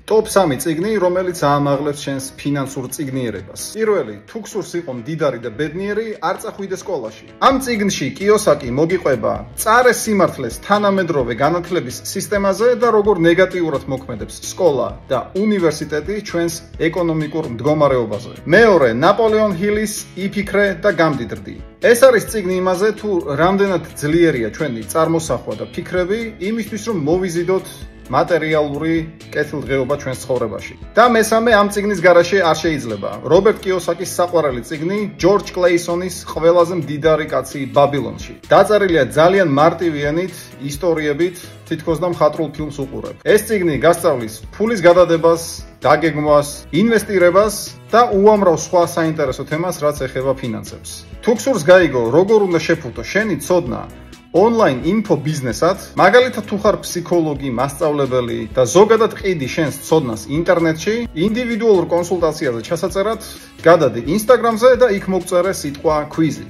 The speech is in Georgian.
Top 3 წიგნი, რომელიც აამაღლებს შენს ფინანსურ წიგნიერებას. პირველი, თუ გსურს იყო მდიდარი და ბედნიერი, არ წახვიდე სკოლაში. ამ წიგნში კიოსაკი მოგიყვება წარეს სიმართლეს თანამედროვე განათლების სისტემაზე და როგორ ნეგატიურად მოქმედებს სკოლა და უნივერსიტეტი ჩვენს ეკონომიკურ მდგომარეობაზე. მეორე, ნაპოლეონ ჰილის იფიქრე და გამდიდრდი. ეს არის წიგნი იმაზე, თუ რამდენად ძლიერია ჩვენი წარმოსახვა და ფიქრები იმისთვის, რომ მოვიზიდოთ მატერიალური კეთილდღეობა ჩვენს ცხოვრებაში. და მესამე, ამ წიგნის გარაშე არ შეიძლება. რობერტ კიოსაკის საყვარელი წიგნი, ჯორჯ კლეისონის ყველაზე მდიდარი კაცი ბაბილონში. დაწერილია ძალიან მარტივი ენით, ისტორიებით, თითქოს და მხატვრულ ფილმს უყურებ. ეს წიგნი გასწავლის ფულის გადადებას, დაგეგმვას, ინვესტირებას და უამრავ სხვა საინტერესო თემას, რაც ეხება ფინანსებს. თუ გსურს გაიგო, როგორ უნდა შეფუთო შენი ცოდნა ონლაინ ინფო ბიზნესად, მაგალითად თუ ხარ ფსიქოლოგი, მასწავლებელი და ზოგადად ყიდი შენს ცოდნას ინტერნეტში, ინდივიდუალურ კონსულტაციაზე ჩასაწერად გადადი Instagram-ზე და იქ მოგწერე სიტყვა კვიზი.